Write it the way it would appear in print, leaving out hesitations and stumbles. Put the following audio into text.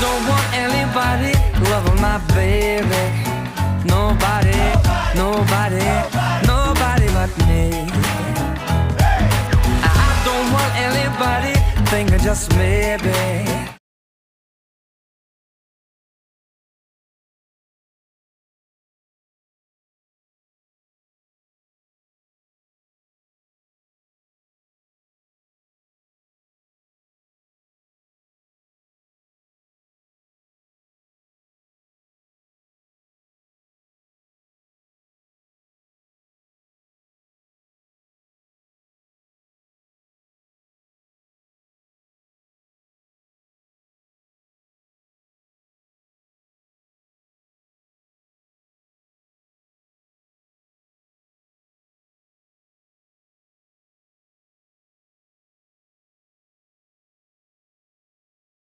don't want anybody loving my baby. Nobody, nobody, nobody but me. I don't want anybody thinking just maybe